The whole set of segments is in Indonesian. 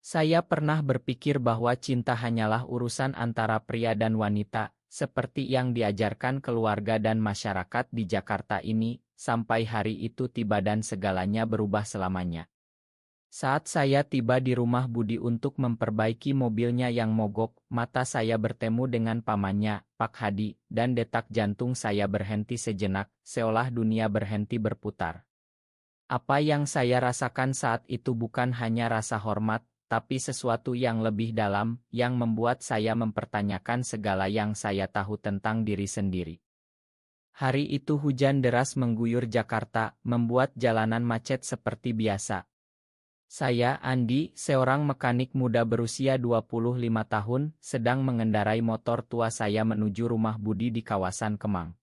Saya pernah berpikir bahwa cinta hanyalah urusan antara pria dan wanita, seperti yang diajarkan keluarga dan masyarakat di Jakarta ini, sampai hari itu tiba dan segalanya berubah selamanya. Saat saya tiba di rumah Budi untuk memperbaiki mobilnya yang mogok, mata saya bertemu dengan pamannya, Pak Hadi, dan detak jantung saya berhenti sejenak, seolah dunia berhenti berputar. Apa yang saya rasakan saat itu bukan hanya rasa hormat, tapi sesuatu yang lebih dalam, yang membuat saya mempertanyakan segala yang saya tahu tentang diri sendiri. Hari itu hujan deras mengguyur Jakarta, membuat jalanan macet seperti biasa. Saya, Andi, seorang mekanik muda berusia 25 tahun, sedang mengendarai motor tua saya menuju rumah Budi di kawasan Kemang.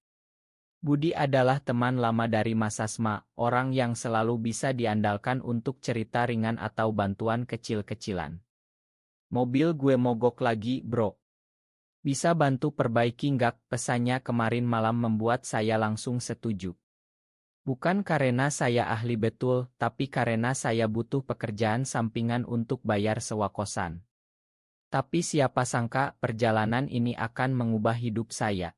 Budi adalah teman lama dari Mas Asma, orang yang selalu bisa diandalkan untuk cerita ringan atau bantuan kecil-kecilan. Mobil gue mogok lagi, bro. Bisa bantu perbaiki nggak? Pesannya kemarin malam membuat saya langsung setuju. Bukan karena saya ahli betul, tapi karena saya butuh pekerjaan sampingan untuk bayar sewa kosan. Tapi siapa sangka perjalanan ini akan mengubah hidup saya.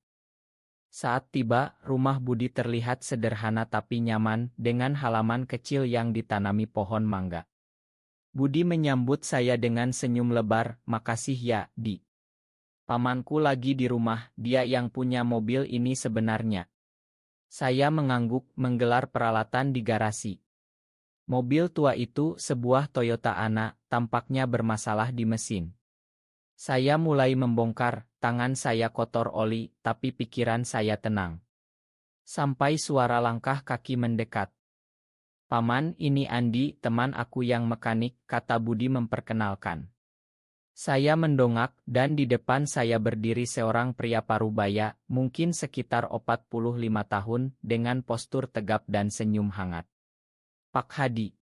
Saat tiba, rumah Budi terlihat sederhana tapi nyaman, dengan halaman kecil yang ditanami pohon mangga. Budi menyambut saya dengan senyum lebar, "Makasih ya, Di. Pamanku lagi di rumah, dia yang punya mobil ini sebenarnya." Saya mengangguk, menggelar peralatan di garasi. Mobil tua itu, sebuah Toyota Ana, tampaknya bermasalah di mesin. Saya mulai membongkar, tangan saya kotor oli, tapi pikiran saya tenang. Sampai suara langkah kaki mendekat. "Paman, ini Andi, teman aku yang mekanik," kata Budi memperkenalkan. Saya mendongak, dan di depan saya berdiri seorang pria parubaya, mungkin sekitar 45 tahun, dengan postur tegap dan senyum hangat. Pak Hadi.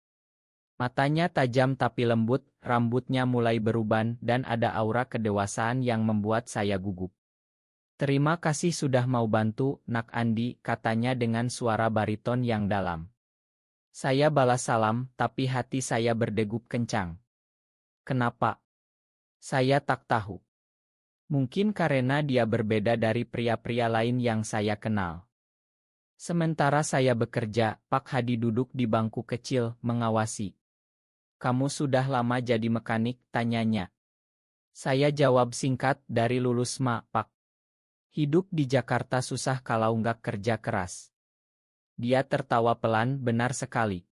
Matanya tajam tapi lembut, rambutnya mulai beruban, dan ada aura kedewasaan yang membuat saya gugup. "Terima kasih sudah mau bantu, Nak Andi," katanya dengan suara bariton yang dalam. Saya balas salam, tapi hati saya berdegup kencang. Kenapa? Saya tak tahu. Mungkin karena dia berbeda dari pria-pria lain yang saya kenal. Sementara saya bekerja, Pak Hadi duduk di bangku kecil, mengawasi. "Kamu sudah lama jadi mekanik?" tanyanya. Saya jawab singkat, "Dari lulus Pak. Hidup di Jakarta susah kalau nggak kerja keras." Dia tertawa pelan, "Benar sekali.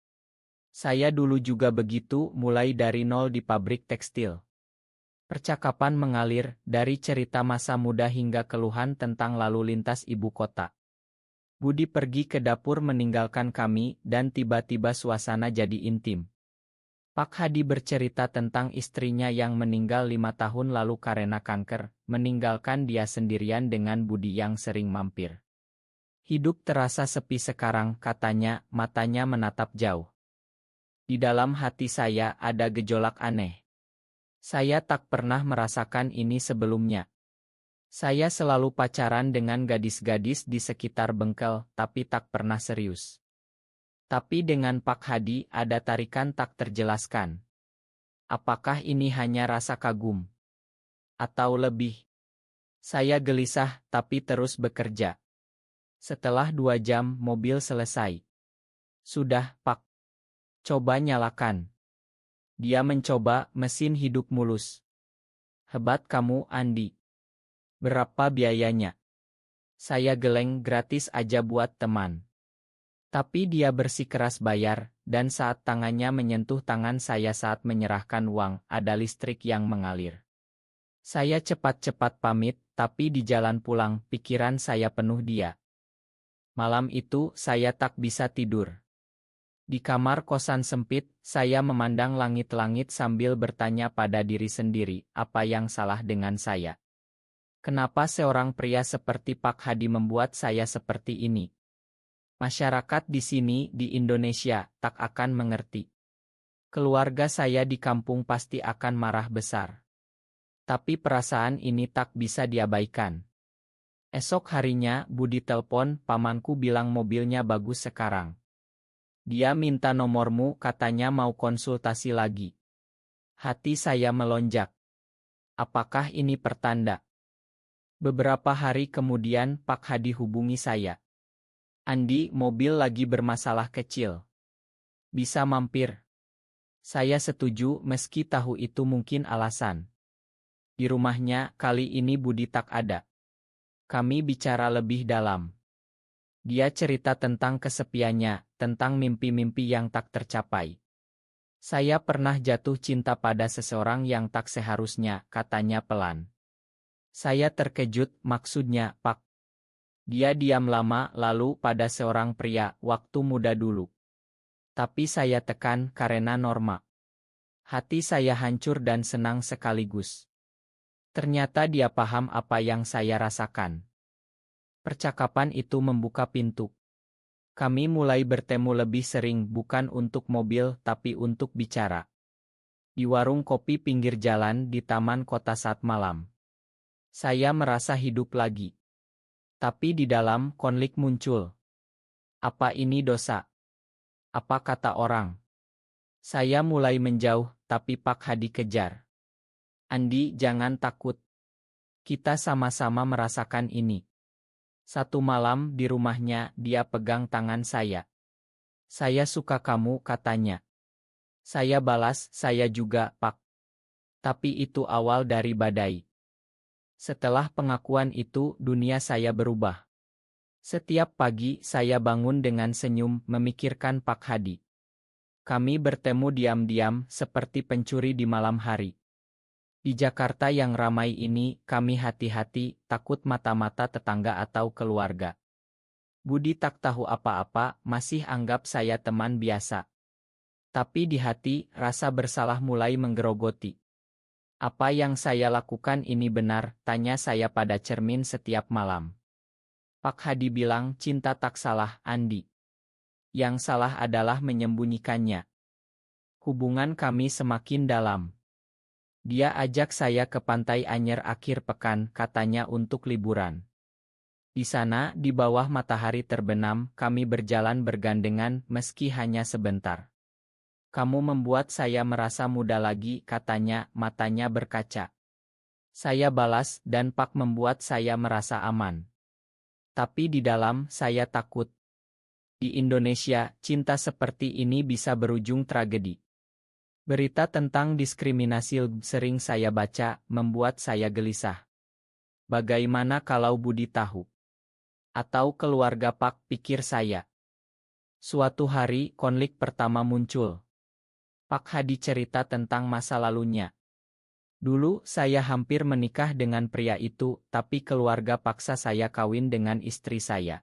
Saya dulu juga begitu, mulai dari nol di pabrik tekstil." Percakapan mengalir, dari cerita masa muda hingga keluhan tentang lalu lintas ibu kota. Budi pergi ke dapur meninggalkan kami, dan tiba-tiba suasana jadi intim. Pak Hadi bercerita tentang istrinya yang meninggal 5 tahun lalu karena kanker, meninggalkan dia sendirian dengan Budi yang sering mampir. "Hidup terasa sepi sekarang," katanya, matanya menatap jauh. Di dalam hati saya ada gejolak aneh. Saya tak pernah merasakan ini sebelumnya. Saya selalu pacaran dengan gadis-gadis di sekitar bengkel, tapi tak pernah serius. Tapi dengan Pak Hadi ada tarikan tak terjelaskan. Apakah ini hanya rasa kagum? Atau lebih? Saya gelisah, tapi terus bekerja. Setelah 2 jam, mobil selesai. "Sudah, Pak. Coba nyalakan." Dia mencoba, mesin hidup mulus. "Hebat kamu, Andi. Berapa biayanya?" Saya geleng, "Gratis aja buat teman." Tapi dia bersikeras bayar, dan saat tangannya menyentuh tangan saya saat menyerahkan uang, ada listrik yang mengalir. Saya cepat-cepat pamit, tapi di jalan pulang, pikiran saya penuh dia. Malam itu, saya tak bisa tidur. Di kamar kosan sempit, saya memandang langit-langit sambil bertanya pada diri sendiri, apa yang salah dengan saya? Kenapa seorang pria seperti Pak Hadi membuat saya seperti ini? Masyarakat di sini, di Indonesia, tak akan mengerti. Keluarga saya di kampung pasti akan marah besar. Tapi perasaan ini tak bisa diabaikan. Esok harinya, Budi telepon, "Pamanku bilang mobilnya bagus sekarang. Dia minta nomormu, katanya mau konsultasi lagi." Hati saya melonjak. Apakah ini pertanda? Beberapa hari kemudian Pak Hadi hubungi saya. Andi, mobil lagi bermasalah kecil. Bisa mampir? Saya setuju meski tahu itu mungkin alasan. Di rumahnya kali ini Budi tak ada. Kami bicara lebih dalam. Dia cerita tentang kesepiannya, tentang mimpi-mimpi yang tak tercapai. Saya pernah jatuh cinta pada seseorang yang tak seharusnya, katanya pelan. Saya terkejut, maksudnya, Pak. Dia diam lama lalu pada seorang pria, waktu muda dulu. Tapi saya tekan karena norma. Hati saya hancur dan senang sekaligus. Ternyata dia paham apa yang saya rasakan. Percakapan itu membuka pintu. Kami mulai bertemu lebih sering bukan untuk mobil tapi untuk bicara. Di warung kopi pinggir jalan di taman kota saat malam. Saya merasa hidup lagi. Tapi di dalam konflik muncul. Apa ini dosa? Apa kata orang? Saya mulai menjauh, tapi Pak Hadi kejar. Andi, jangan takut. Kita sama-sama merasakan ini. Satu malam di rumahnya, dia pegang tangan saya. Saya suka kamu, katanya. Saya balas, saya juga, Pak. Tapi itu awal dari badai. Setelah pengakuan itu, dunia saya berubah. Setiap pagi, saya bangun dengan senyum, memikirkan Pak Hadi. Kami bertemu diam-diam, seperti pencuri di malam hari. Di Jakarta yang ramai ini, kami hati-hati, takut mata-mata tetangga atau keluarga. Budi tak tahu apa-apa, masih anggap saya teman biasa. Tapi di hati, rasa bersalah mulai menggerogoti. Apa yang saya lakukan ini benar, tanya saya pada cermin setiap malam. Pak Hadi bilang cinta tak salah, Andi. Yang salah adalah menyembunyikannya. Hubungan kami semakin dalam. Dia ajak saya ke Pantai Anyer akhir pekan, katanya untuk liburan. Di sana, di bawah matahari terbenam, kami berjalan bergandengan meski hanya sebentar. Kamu membuat saya merasa muda lagi, katanya, matanya berkaca. Saya balas, dan Pak membuat saya merasa aman. Tapi di dalam, saya takut. Di Indonesia, cinta seperti ini bisa berujung tragedi. Berita tentang diskriminasi sering saya baca, membuat saya gelisah. Bagaimana kalau Budi tahu? Atau keluarga Pak, pikir saya. Suatu hari, konflik pertama muncul. Pak Hadi cerita tentang masa lalunya. Dulu, saya hampir menikah dengan pria itu, tapi keluarga paksa saya kawin dengan istri saya.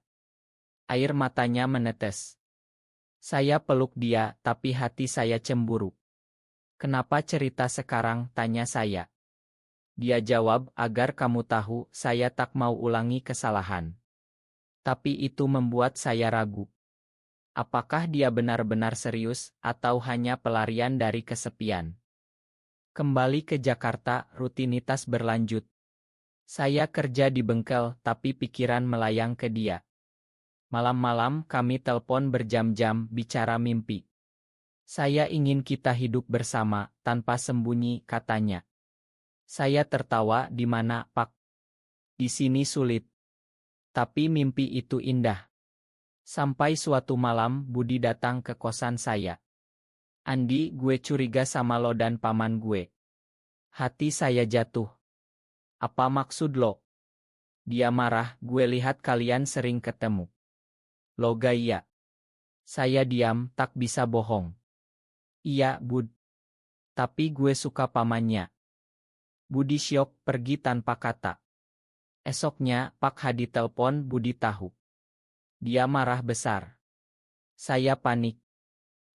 Air matanya menetes. Saya peluk dia, tapi hati saya cemburu. Kenapa cerita sekarang, tanya saya. Dia jawab, agar kamu tahu, saya tak mau ulangi kesalahan. Tapi itu membuat saya ragu. Apakah dia benar-benar serius, atau hanya pelarian dari kesepian? Kembali ke Jakarta, rutinitas berlanjut. Saya kerja di bengkel, tapi pikiran melayang ke dia. Malam-malam kami telepon berjam-jam, bicara mimpi. Saya ingin kita hidup bersama, tanpa sembunyi, katanya. Saya tertawa, di mana, Pak? Di sini sulit. Tapi mimpi itu indah. Sampai suatu malam, Budi datang ke kosan saya. Andi, gue curiga sama lo dan paman gue. Hati saya jatuh. Apa maksud lo? Dia marah, gue lihat kalian sering ketemu. Lo gaya. Saya diam, tak bisa bohong. Iya, Bud. Tapi gue suka pamannya. Budi syok, pergi tanpa kata. Esoknya, Pak Hadi telepon, Budi tahu. Dia marah besar. Saya panik.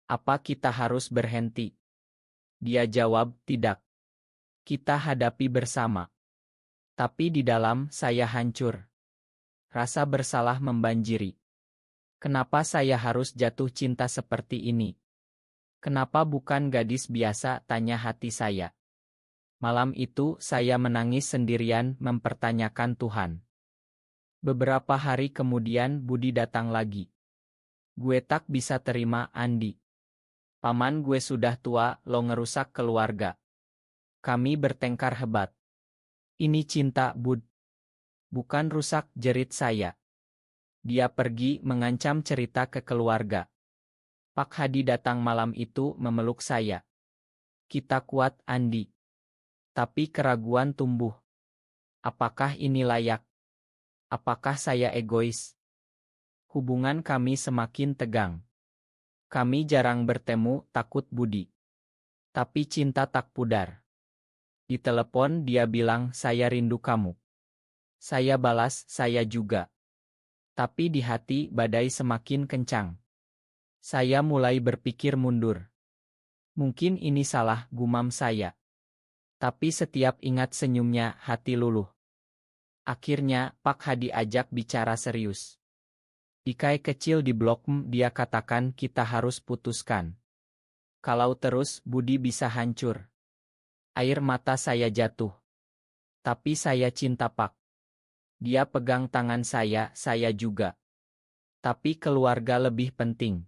Apa kita harus berhenti? Dia jawab, tidak. Kita hadapi bersama. Tapi di dalam, saya hancur. Rasa bersalah membanjiri. Kenapa saya harus jatuh cinta seperti ini? Kenapa bukan gadis biasa, tanya hati saya. Malam itu, saya menangis sendirian, mempertanyakan Tuhan. Beberapa hari kemudian, Budi datang lagi. Gue tak bisa terima, Andi. Paman gue sudah tua, lo ngerusak keluarga. Kami bertengkar hebat. Ini cinta, Bud. Bukan rusak, jerit saya. Dia pergi mengancam cerita ke keluarga. Pak Hadi datang malam itu memeluk saya. Kita kuat, Andi. Tapi keraguan tumbuh. Apakah ini layak? Apakah saya egois? Hubungan kami semakin tegang. Kami jarang bertemu, takut Budi. Tapi cinta tak pudar. Di telepon dia bilang, saya rindu kamu. Saya balas, saya juga. Tapi di hati badai semakin kencang. Saya mulai berpikir mundur. Mungkin ini salah, gumam saya. Tapi setiap ingat senyumnya, hati luluh. Akhirnya, Pak Hadi ajak bicara serius. Ikai kecil di Blok M, dia katakan kita harus putuskan. Kalau terus, Budi bisa hancur. Air mata saya jatuh. Tapi saya cinta Pak. Dia pegang tangan saya juga. Tapi keluarga lebih penting.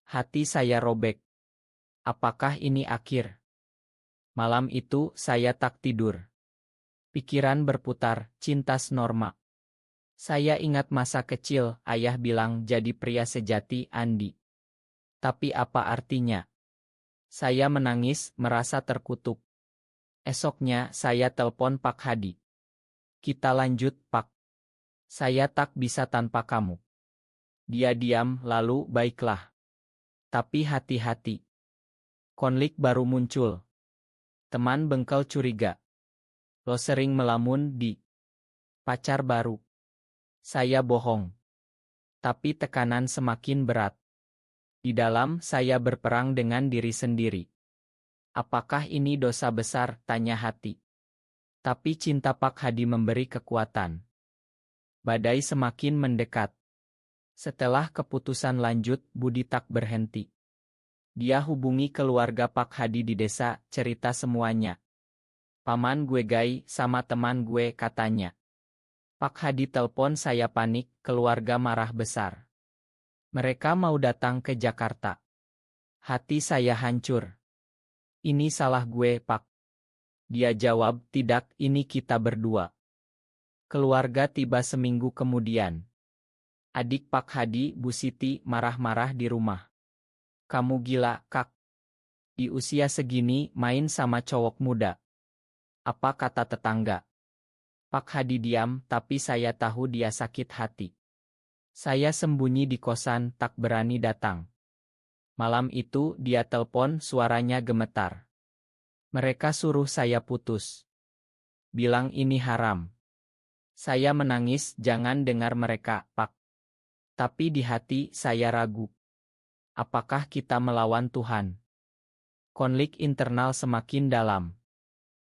Hati saya robek. Apakah ini akhir? Malam itu saya tak tidur. Pikiran berputar, cintas Norma. Saya ingat masa kecil, ayah bilang jadi pria sejati, Andi. Tapi apa artinya? Saya menangis, merasa terkutuk. Esoknya saya telepon Pak Hadi. Kita lanjut, Pak. Saya tak bisa tanpa kamu. Dia diam, lalu baiklah. Tapi hati-hati. Konflik baru muncul. Teman bengkel curiga. Lo sering melamun di pacar baru. Saya bohong. Tapi tekanan semakin berat. Di dalam saya berperang dengan diri sendiri. Apakah ini dosa besar, tanya hati. Tapi cinta Pak Hadi memberi kekuatan. Badai semakin mendekat. Setelah keputusan lanjut, Budi tak berhenti. Dia hubungi keluarga Pak Hadi di desa, cerita semuanya. Paman gue gay sama teman gue, katanya. Pak Hadi telepon saya panik, keluarga marah besar. Mereka mau datang ke Jakarta. Hati saya hancur. Ini salah gue, Pak. Dia jawab, tidak, ini kita berdua. Keluarga tiba seminggu kemudian. Adik Pak Hadi, Bu Siti, marah-marah di rumah. Kamu gila, Kak. Di usia segini, main sama cowok muda. Apa kata tetangga? Pak Hadi diam, tapi saya tahu dia sakit hati. Saya sembunyi di kosan, tak berani datang. Malam itu, dia telepon, suaranya gemetar. Mereka suruh saya putus. Bilang ini haram. Saya menangis, jangan dengar mereka, Pak. Tapi di hati, saya ragu. Apakah kita melawan Tuhan? Konflik internal semakin dalam.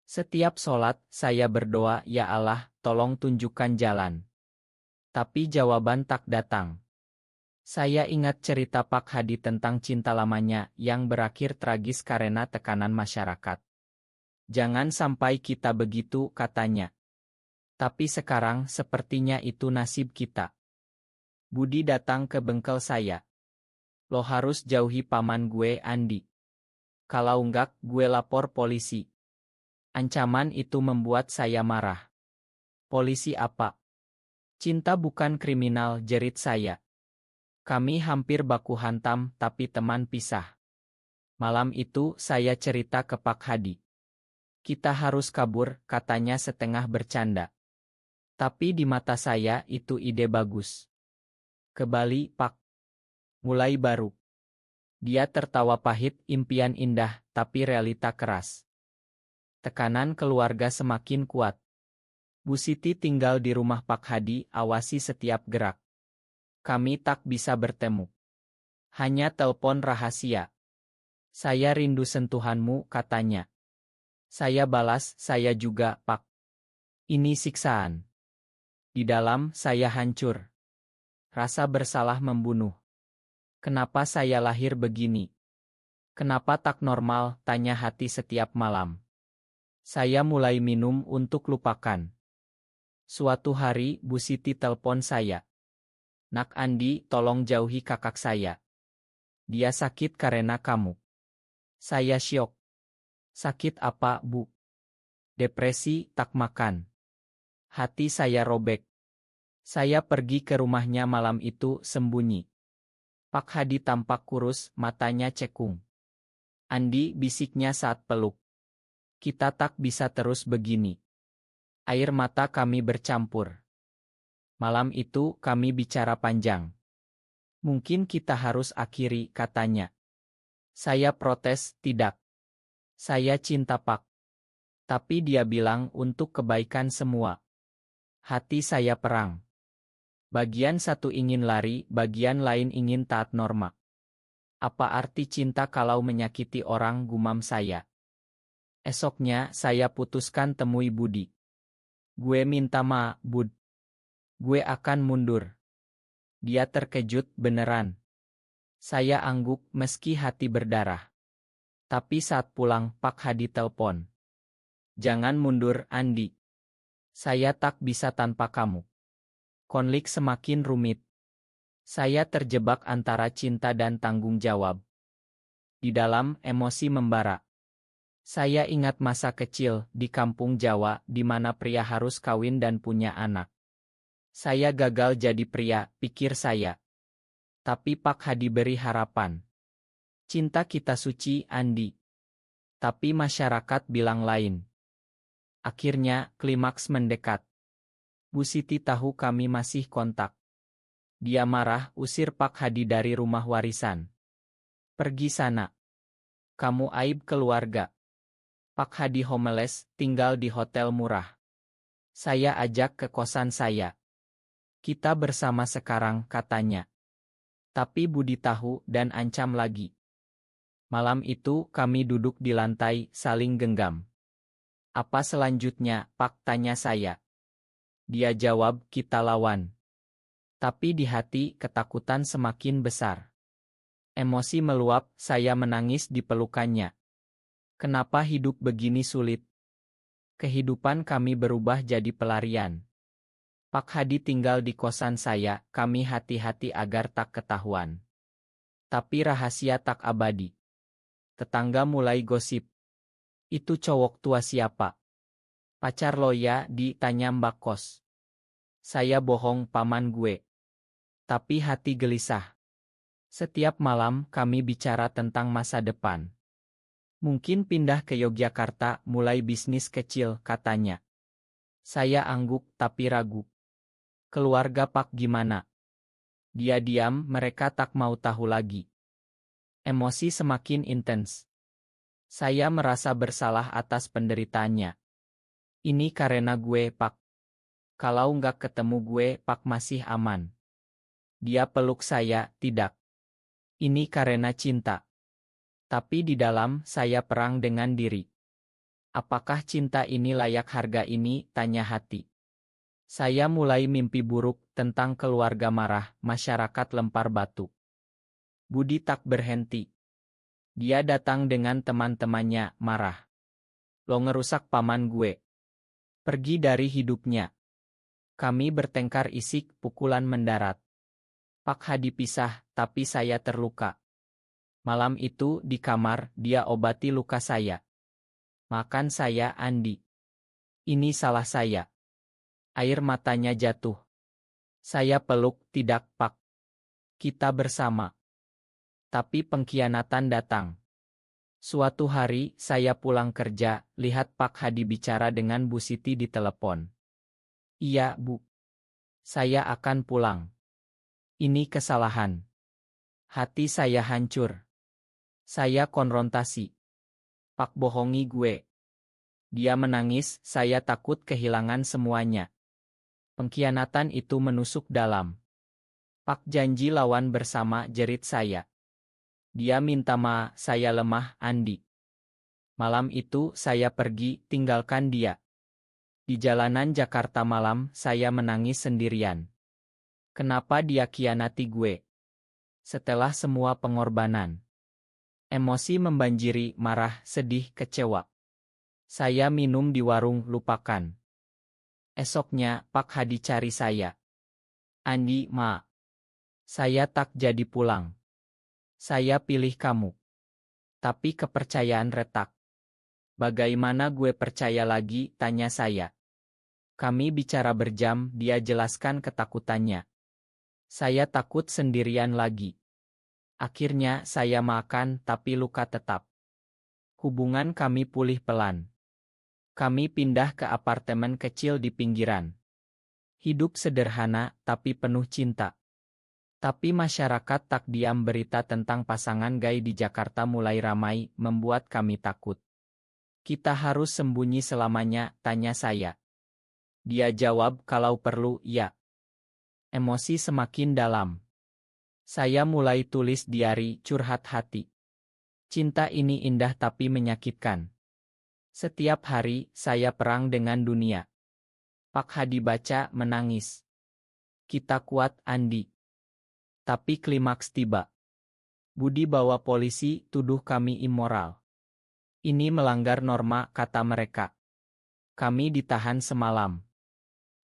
Setiap sholat, saya berdoa, ya Allah, tolong tunjukkan jalan. Tapi jawaban tak datang. Saya ingat cerita Pak Hadi tentang cinta lamanya yang berakhir tragis karena tekanan masyarakat. Jangan sampai kita begitu, katanya. Tapi sekarang sepertinya itu nasib kita. Budi datang ke bengkel saya. Lo harus jauhi paman gue, Andi. Kalau enggak, gue lapor polisi. Ancaman itu membuat saya marah. Polisi apa? Cinta bukan kriminal, jerit saya. Kami hampir baku hantam, tapi teman pisah. Malam itu saya cerita ke Pak Hadi. Kita harus kabur, katanya setengah bercanda. Tapi di mata saya itu ide bagus. Ke Bali, Pak. Mulai baru. Dia tertawa pahit, impian indah, tapi realita keras. Tekanan keluarga semakin kuat. Bu Siti tinggal di rumah Pak Hadi, awasi setiap gerak. Kami tak bisa bertemu. Hanya telepon rahasia. Saya rindu sentuhanmu, katanya. Saya balas, saya juga, Pak. Ini siksaan. Di dalam, saya hancur. Rasa bersalah membunuh. Kenapa saya lahir begini? Kenapa tak normal, tanya hati setiap malam. Saya mulai minum untuk lupakan. Suatu hari, Bu Siti telepon saya. Nak Andi, tolong jauhi kakak saya. Dia sakit karena kamu. Saya syok. Sakit apa, Bu? Depresi, tak makan. Hati saya robek. Saya pergi ke rumahnya malam itu sembunyi. Pak Hadi tampak kurus, matanya cekung. Andi, bisiknya saat peluk. Kita tak bisa terus begini. Air mata kami bercampur. Malam itu kami bicara panjang. Mungkin kita harus akhiri, katanya. Saya protes, tidak. Saya cinta Pak. Tapi dia bilang untuk kebaikan semua. Hati saya perang. Bagian satu ingin lari, bagian lain ingin taat norma. Apa arti cinta kalau menyakiti orang, gumam saya. Esoknya saya putuskan temui Budi. Gue minta maaf, Bud. Gue akan mundur. Dia terkejut beneran. Saya angguk meski hati berdarah. Tapi saat pulang Pak Hadi telepon. Jangan mundur, Andi. Saya tak bisa tanpa kamu. Konflik semakin rumit. Saya terjebak antara cinta dan tanggung jawab. Di dalam, emosi membara. Saya ingat masa kecil di kampung Jawa di mana pria harus kawin dan punya anak. Saya gagal jadi pria, pikir saya. Tapi Pak Hadi beri harapan. Cinta kita suci, Andi. Tapi masyarakat bilang lain. Akhirnya, klimaks mendekat. Bu Siti tahu kami masih kontak. Dia marah, usir Pak Hadi dari rumah warisan. Pergi sana. Kamu aib keluarga. Pak Hadi homeless, tinggal di hotel murah. Saya ajak ke kosan saya. Kita bersama sekarang, katanya. Tapi Budi tahu dan ancam lagi. Malam itu kami duduk di lantai, saling genggam. Apa selanjutnya, Pak, tanya saya. Dia jawab, kita lawan. Tapi di hati, ketakutan semakin besar. Emosi meluap, saya menangis di pelukannya. Kenapa hidup begini sulit? Kehidupan kami berubah jadi pelarian. Pak Hadi tinggal di kosan saya, kami hati-hati agar tak ketahuan. Tapi rahasia tak abadi. Tetangga mulai gosip. Itu cowok tua siapa? Pacar lo ya, ditanya Mbak Kos. Saya bohong, paman gue. Tapi hati gelisah. Setiap malam kami bicara tentang masa depan. Mungkin pindah ke Yogyakarta, mulai bisnis kecil, katanya. Saya angguk tapi ragu. Keluarga Pak gimana? Dia diam, mereka tak mau tahu lagi. Emosi semakin intens. Saya merasa bersalah atas penderitaannya. Ini karena gue, Pak. Kalau nggak ketemu gue, Pak masih aman. Dia peluk saya, tidak. Ini karena cinta. Tapi di dalam, saya perang dengan diri. Apakah cinta ini layak harga ini, tanya hati. Saya mulai mimpi buruk tentang keluarga marah, masyarakat lempar batu. Budi tak berhenti. Dia datang dengan teman-temannya, marah. Lo ngerusak paman gue. Pergi dari hidupnya. Kami bertengkar isik, pukulan mendarat. Pak Hadi pisah, tapi saya terluka. Malam itu, di kamar, dia obati luka saya. Makan saya, Andi. Ini salah saya. Air matanya jatuh. Saya peluk, tidak, Pak. Kita bersama. Tapi pengkhianatan datang. Suatu hari, saya pulang kerja, lihat Pak Hadi bicara dengan Bu Siti di telepon. Iya, Bu. Saya akan pulang. Ini kesalahan. Hati saya hancur. Saya konfrontasi. Pak bohongi gue. Dia menangis, saya takut kehilangan semuanya. Pengkhianatan itu menusuk dalam. Pak janji lawan bersama, jerit saya. Dia minta maaf, saya lemah, Andi. Malam itu saya pergi, tinggalkan dia. Di jalanan Jakarta malam, saya menangis sendirian. Kenapa dia khianati gue? Setelah semua pengorbanan. Emosi membanjiri, marah, sedih, kecewa. Saya minum di warung, lupakan. Esoknya, Pak Hadi cari saya. Andi, ma. Saya tak jadi pulang. Saya pilih kamu. Tapi kepercayaan retak. Bagaimana gue percaya lagi, tanya saya. Kami bicara berjam, dia jelaskan ketakutannya. Saya takut sendirian lagi. Akhirnya saya makan tapi luka tetap. Hubungan kami pulih pelan. Kami pindah ke apartemen kecil di pinggiran. Hidup sederhana tapi penuh cinta. Tapi masyarakat tak diam, berita tentang pasangan gay di Jakarta mulai ramai, membuat kami takut. Kita harus sembunyi selamanya, tanya saya. Dia jawab kalau perlu, ya. Emosi semakin dalam. Saya mulai tulis diari curhat hati. Cinta ini indah tapi menyakitkan. Setiap hari, saya perang dengan dunia. Pak Hadi baca, menangis. Kita kuat, Andi. Tapi klimaks tiba. Budi bawa polisi, tuduh kami immoral. Ini melanggar norma, kata mereka. Kami ditahan semalam.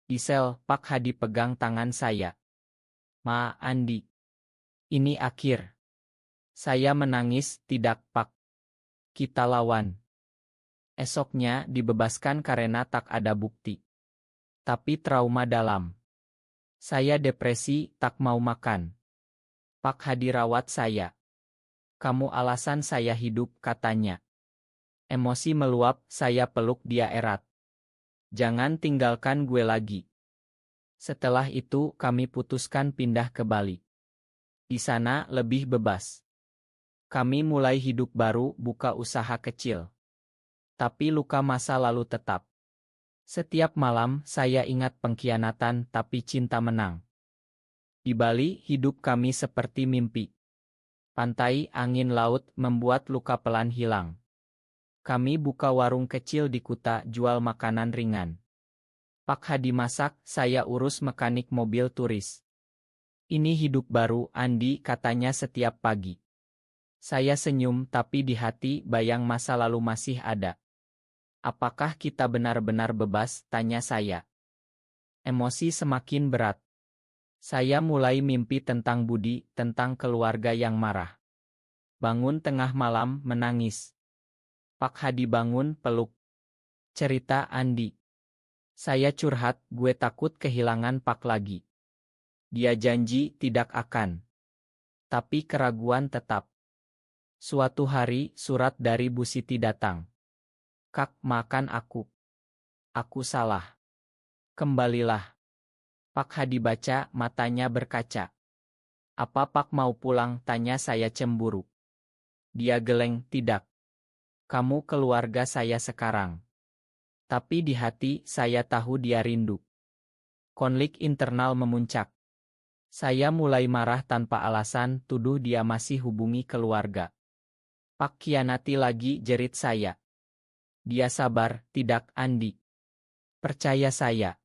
Di sel, Pak Hadi pegang tangan saya. Ma, Andi. Ini akhir. Saya menangis, tidak, Pak. Kita lawan. Esoknya dibebaskan karena tak ada bukti. Tapi trauma dalam. Saya depresi, tak mau makan. Pak Hadi rawat saya. Kamu alasan saya hidup, katanya. Emosi meluap, saya peluk dia erat. Jangan tinggalkan gue lagi. Setelah itu kami putuskan pindah ke Bali. Di sana lebih bebas. Kami mulai hidup baru, buka usaha kecil. Tapi luka masa lalu tetap. Setiap malam saya ingat pengkhianatan tapi cinta menang. Di Bali hidup kami seperti mimpi. Pantai, angin laut membuat luka pelan hilang. Kami buka warung kecil di Kuta, jual makanan ringan. Pak Hadi masak, saya urus mekanik mobil turis. Ini hidup baru, Andi, katanya setiap pagi. Saya senyum tapi di hati bayang masa lalu masih ada. Apakah kita benar-benar bebas, tanya saya. Emosi semakin berat. Saya mulai mimpi tentang Budi, tentang keluarga yang marah. Bangun tengah malam, menangis. Pak Hadi bangun, peluk. Cerita Andi. Saya curhat, gue takut kehilangan Pak lagi. Dia janji tidak akan. Tapi keraguan tetap. Suatu hari, surat dari Bu Siti datang. Kak, makan aku. Aku salah. Kembalilah. Pak Hadi baca, matanya berkaca. Apa Pak mau pulang, tanya saya cemburu. Dia geleng, tidak. Kamu keluarga saya sekarang. Tapi di hati, saya tahu dia rindu. Konflik internal memuncak. Saya mulai marah tanpa alasan, tuduh dia masih hubungi keluarga. Pak khianati lagi, jerit saya. Dia sabar, tidak, Andi. Percaya saya.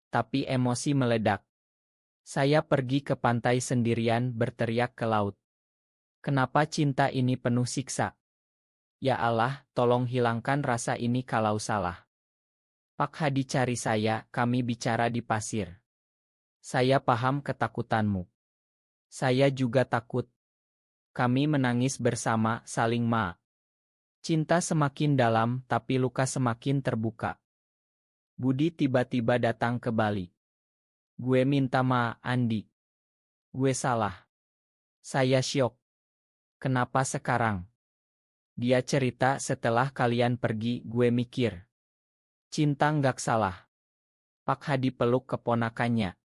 Tapi emosi meledak. Saya pergi ke pantai sendirian, berteriak ke laut. Kenapa cinta ini penuh siksa? Ya Allah, tolong hilangkan rasa ini kalau salah. Pak Hadi cari saya, kami bicara di pasir. Saya paham ketakutanmu. Saya juga takut. Kami menangis bersama, saling cinta semakin dalam, tapi luka semakin terbuka. Budi tiba-tiba datang ke Bali. Gue minta maaf, Andi. Gue salah. Saya syok. Kenapa sekarang? Dia cerita setelah kalian pergi, gue mikir. Cinta nggak salah. Pak Hadi peluk keponakannya.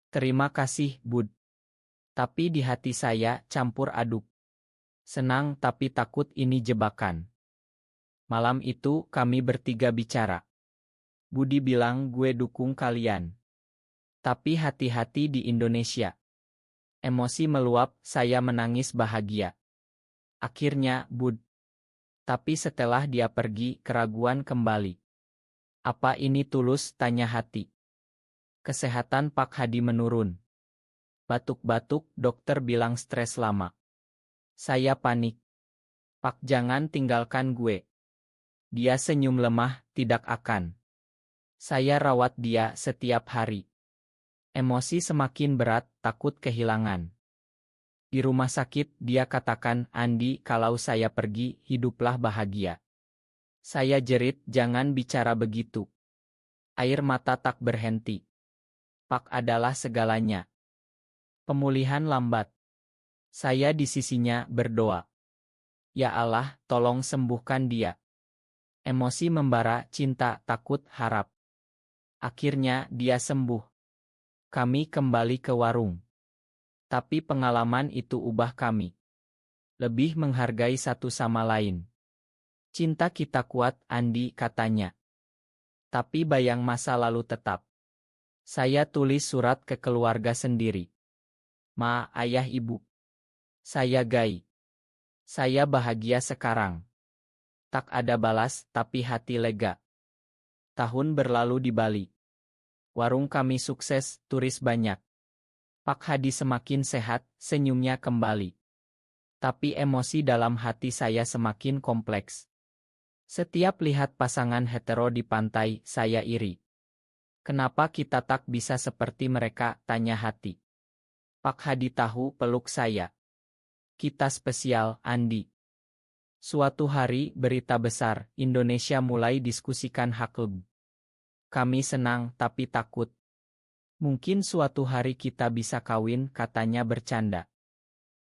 Terima kasih, Bud. Tapi di hati saya campur aduk. Senang tapi takut ini jebakan. Malam itu kami bertiga bicara. Budi bilang gue dukung kalian. Tapi hati-hati di Indonesia. Emosi meluap, saya menangis bahagia. Akhirnya, Bud. Tapi setelah dia pergi, keraguan kembali. Apa ini tulus, tanya hati. Kesehatan Pak Hadi menurun. Batuk-batuk, dokter bilang stres lama. Saya panik. Pak, jangan tinggalkan gue. Dia senyum lemah, tidak akan. Saya rawat dia setiap hari. Emosi semakin berat, takut kehilangan. Di rumah sakit, dia katakan, Andi, kalau saya pergi, hiduplah bahagia. Saya jerit, jangan bicara begitu. Air mata tak berhenti. Pak adalah segalanya. Pemulihan lambat. Saya di sisinya berdoa. Ya Allah, tolong sembuhkan dia. Emosi membara, cinta, takut, harap. Akhirnya dia sembuh. Kami kembali ke warung. Tapi pengalaman itu ubah kami. Lebih menghargai satu sama lain. Cinta kita kuat, Andi, katanya. Tapi bayang masa lalu tetap. Saya tulis surat ke keluarga sendiri. Ma, ayah, ibu. Saya Gai. Saya bahagia sekarang. Tak ada balas, tapi hati lega. Tahun berlalu di Bali. Warung kami sukses, turis banyak. Pak Hadi semakin sehat, senyumnya kembali. Tapi emosi dalam hati saya semakin kompleks. Setiap lihat pasangan hetero di pantai, saya iri. Kenapa kita tak bisa seperti mereka, tanya hati. Pak Hadi tahu peluk saya. Kita spesial, Andi. Suatu hari, berita besar, Indonesia mulai diskusikan hak LGBTQ. Kami senang, tapi takut. Mungkin suatu hari kita bisa kawin, katanya bercanda.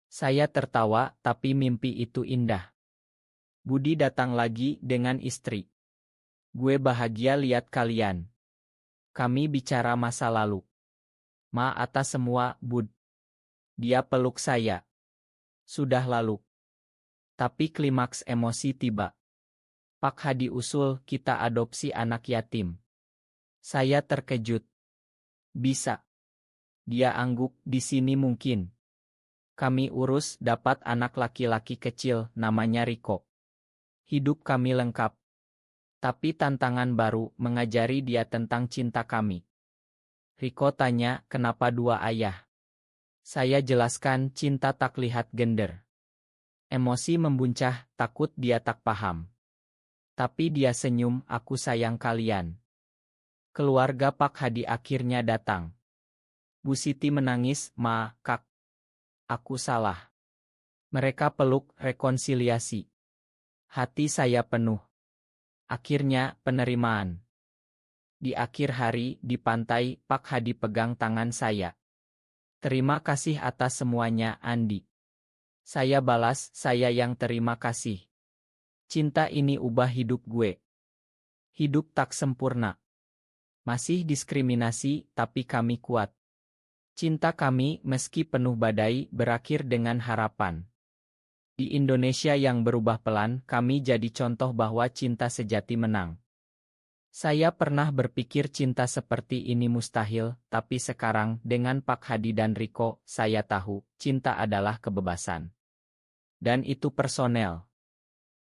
Saya tertawa, tapi mimpi itu indah. Budi datang lagi dengan istri. Gue bahagia lihat kalian. Kami bicara masa lalu. Ma atas semua, Bud. Dia peluk saya. Sudah lalu. Tapi klimaks emosi tiba. Pak Hadi usul kita adopsi anak yatim. Saya terkejut. Bisa. Dia angguk, di sini mungkin. Kami urus dapat anak laki-laki kecil, namanya Riko. Hidup kami lengkap. Tapi tantangan baru, mengajari dia tentang cinta kami. Riko tanya, kenapa dua ayah? Saya jelaskan, cinta tak lihat gender. Emosi membuncah, takut dia tak paham. Tapi dia senyum, aku sayang kalian. Keluarga Pak Hadi akhirnya datang. Bu Siti menangis, Ma, Kak. Aku salah. Mereka peluk, rekonsiliasi. Hati saya penuh. Akhirnya, penerimaan. Di akhir hari, di pantai, Pak Hadi pegang tangan saya. Terima kasih atas semuanya, Andi. Saya balas, saya yang terima kasih. Cinta ini ubah hidup gue. Hidup tak sempurna. Masih diskriminasi, tapi kami kuat. Cinta kami, meski penuh badai, berakhir dengan harapan. Di Indonesia yang berubah pelan, kami jadi contoh bahwa cinta sejati menang. Saya pernah berpikir cinta seperti ini mustahil, tapi sekarang, dengan Pak Hadi dan Riko, saya tahu, cinta adalah kebebasan. Dan itu personel.